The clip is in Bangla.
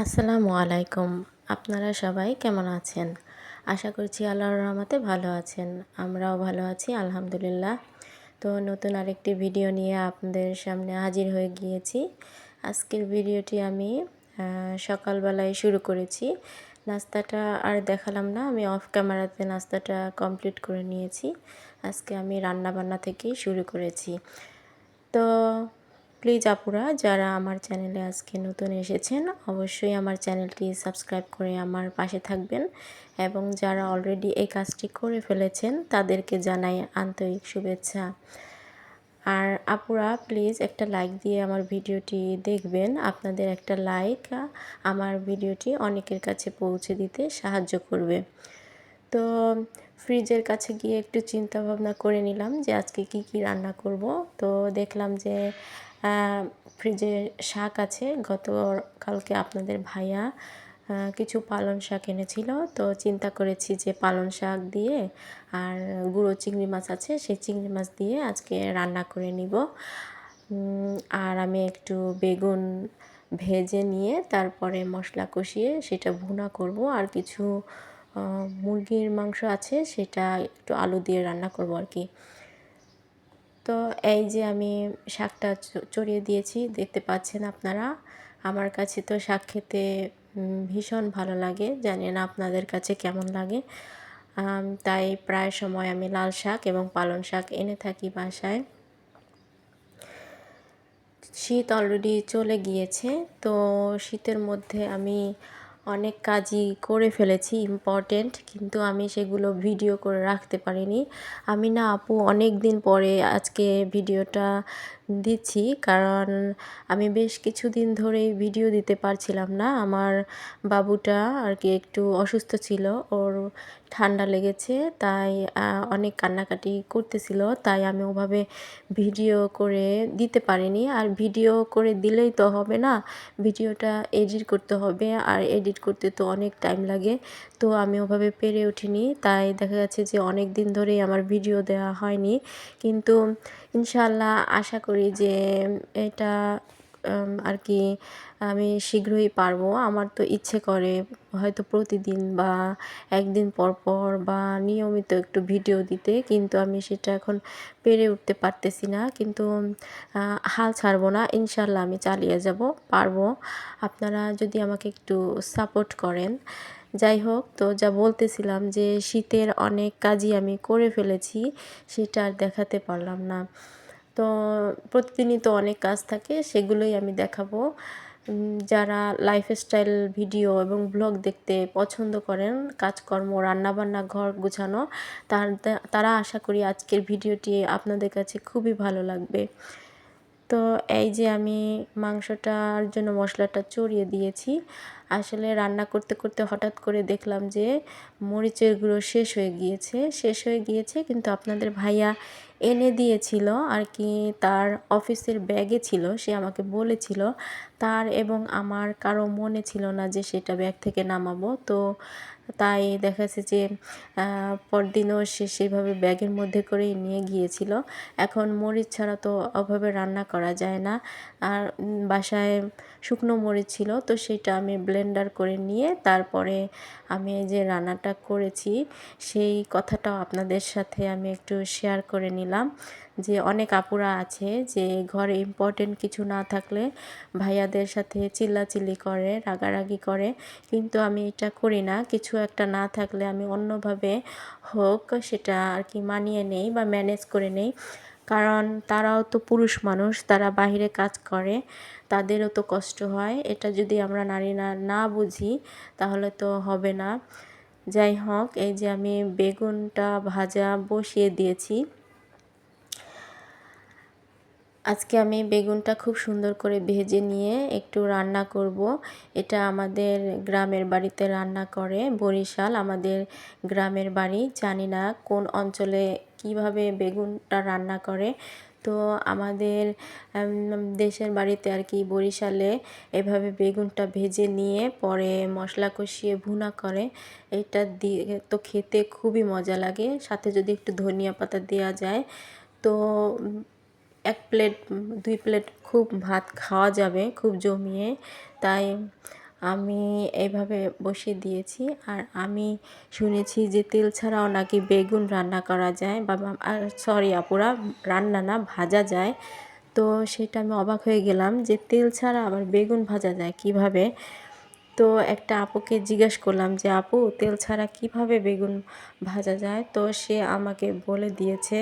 আসসালামু আলাইকুম। আপনারা সবাই কেমন আছেন? আশা করছি আল্লাহর রহমতে ভালো আছেন। আমরাও ভালো আছি আলহামদুলিল্লাহ। তো নতুন আরেকটি ভিডিও নিয়ে আপনাদের সামনে হাজির হয়ে গিয়েছি। আজকের ভিডিওটি আমি সকালবেলায় শুরু করেছি। নাস্তাটা আর দেখালাম না। আমি অফ ক্যামেরাতে নাস্তাটা কমপ্লিট করে নিয়েছি। আজকে আমি রান্নাবান্না থেকেই শুরু করেছি। তো প্লিজ আপুরা যারা আমার চ্যানেলে আজকে নতুন এসেছেন অবশ্যই আমার চ্যানেলটি সাবস্ক্রাইব করে আমার পাশে থাকবেন এবং যারা অলরেডি এই কাজটি করে ফেলেছেন তাদেরকে জানাই আন্তরিক শুভেচ্ছা। আর আপুরা প্লিজ একটা লাইক দিয়ে আমার ভিডিওটি দেখবেন। আপনাদের একটা লাইক আমার ভিডিওটি অনেকের কাছে পৌঁছে দিতে সাহায্য করবে। তো ফ্রিজের কাছে গিয়ে একটু চিন্তা ভাবনা করে নিলাম যে আজকে কি রান্না করব। তো দেখলাম যে ফ্রিজে শাক আছে। গতকালকে আপনাদের ভাইয়া কিছু পালং শাক এনেছিল। তো চিন্তা করেছি যে পালং শাক দিয়ে আর গুঁড়ো চিংড়ি মাছ আছে, সেই চিংড়ি মাছ দিয়ে আজকে রান্না করে নিব। আর আমি একটু বেগুন ভেজে নিয়ে তারপরে মশলা কষিয়ে সেটা ভুনা করব। আর কিছু মুরগির মাংস আছে, সেটা একটু আলু দিয়ে রান্না করব আর কি। তো এই যে আমি শাকটা চড়িয়ে দিয়েছি, দেখতে পাচ্ছেন আপনারা। আমার কাছে তো শাক খেতে ভীষণ ভালো লাগে, জানি না আপনাদের কাছে কেমন লাগে। তাই প্রায় সময় আমি লাল শাক এবং পালং শাক এনে থাকি বাসায়। শীত অলরেডি চলে গিয়েছে, তো শীতের মধ্যে আমি অনেক কাজই করে ফেলেছি ইম্পর্টেন্ট, কিন্তু আমি সেগুলো ভিডিও করে রাখতে পারিনি। আমি না আপু অনেক দিন পরে আজকে ভিডিওটা দিচ্ছি, কারণ আমি বেশ কিছুদিন ধরেই ভিডিও দিতে পারছিলাম না। আমার বাবুটা আর কি একটু অসুস্থ ছিল, ওর ঠান্ডা লেগেছে, তাই অনেক কান্নাকাটি করতেছিল, তাই আমি ওভাবে ভিডিও করে দিতে পারিনি। আর ভিডিও করে দিলেই তো হবে না, ভিডিওটা এডিট করতে হবে, আর এডিট করতে তো অনেক টাইম লাগে। তো আমি ওভাবে পেরে উঠিনি, তাই দেখা যাচ্ছে যে অনেক দিন ধরেই আমার ভিডিও দেওয়া হয়নি। কিন্তু ইনশাআল্লাহ আশা করি যে এটা আর কি আমি শীঘ্রই পারবো। আমার তো ইচ্ছে করে হয়তো প্রতিদিন বা একদিন পর পর বা নিয়মিত একটু ভিডিও দিতে, কিন্তু আমি সেটা এখন পেরে উঠতে পারতেছি না। কিন্তু হাল ছাড়বো না, ইনশাল্লাহ আমি চালিয়ে যাব, পারবো, আপনারা যদি আমাকে একটু সাপোর্ট করেন। যাই হোক, তো যা বলতেছিলাম যে শীতের অনেক কাজই আমি করে ফেলেছি, সেটা আর দেখাতে পারলাম না। তো প্রতিদিনই তো অনেক কাজ থাকে, সেগুলোই আমি দেখাবো। যারা লাইফস্টাইল ভিডিও এবং ব্লগ দেখতে পছন্দ করেন, কাজকর্ম, রান্নাবান্না, ঘর গোছানো, তারা আশা করি আজকের ভিডিওটি আপনাদের কাছে খুবই ভালো লাগবে। তো এই যে আমি মাংসটার জন্য মশলাটা চড়িয়ে দিয়েছি। আসলে রান্না করতে করতে হঠাৎ করে দেখলাম যে মরিচের গুঁড়ো শেষ হয়ে গিয়েছে, কিন্তু আপনাদের ভাইয়া এনে দিয়েছিল আর কি, তার অফিসের ব্যাগে ছিল, সে আমাকে বলেছিল। তার এবং আমার কারো মনে ছিল না যে সেটা ব্যাগ থেকে নামাবো। তো তাই দেখা যাচ্ছে যে পরদিনও সে সেইভাবে ব্যাগের মধ্যে করেই নিয়ে গিয়েছিল। এখন মরিচ ছাড়া তো ওভাবে রান্না করা যায় না। আর বাসায় শুকনো মরিচ ছিল, তো সেটা আমি ব্লেন্ডার করে নিয়ে তারপরে আমি এই যে রান্নাটা করেছি, সেই কথাটাও আপনাদের সাথে আমি একটু শেয়ার করে নিলাম। যে অনেক আপুরা আছে যে ঘরে ইম্পর্টেন্ট কিছু না থাকলে ভাইয়াদের সাথে চিল্লাচিল্লি করে, রাগারাগি করে, কিন্তু আমি এটা করি না। কিছু একটা না থাকলে আমি অন্যভাবে হোক সেটা আর কি মানিয়ে নেই বা ম্যানেজ করে নেই, কারণ তারাও তো পুরুষ মানুষ, তারা বাহিরে কাজ করে, তাদেরও তো কষ্ট হয়। এটা যদি আমরা নারীরা না বুঝি তাহলে তো হবে না। যাই হোক, এই যে আমি বেগুনটা ভাজা বসিয়ে দিয়েছি। আজকে আমি বেগুনটা খুব সুন্দর করে ভেজে নিয়ে একটু রান্না করব। এটা আমাদের গ্রামের বাড়িতে রান্না করে, বরিশাল আমাদের গ্রামের বাড়ি। জানি না কোন অঞ্চলে কিভাবে বেগুনটা রান্না করে। তো আমাদের দেশের বাড়িতে আর কি বরিশালে এভাবে বেগুনটা ভেজে নিয়ে পরে মশলা কষিয়ে ভুনা করে। এটা দিয়ে তো খেতে খুবই মজা লাগে, সাথে যদি একটু ধনিয়া পাতা দেওয়া যায় তো 1 প্লেট 2 প্লেট খুব ভাত খাওয়া যাবে খুব জমিয়ে। তাই আমি এইভাবে বসিয়ে দিয়েছি। আর আমি শুনেছি যে তেল ছাড়াও নাকি বেগুন রান্না করা যায়, বা সরি আপুরা, রান্না না, ভাজা যায়। তো সেটা আমি অবাক হয়ে গেলাম যে তেল ছাড়া আবার বেগুন ভাজা যায় কিভাবে। তো একটা আপুকে জিজ্ঞেস করলাম যে আপু, তেল ছাড়া কিভাবে বেগুন ভাজা যায়? তো সে আমাকে বলে দিয়েছে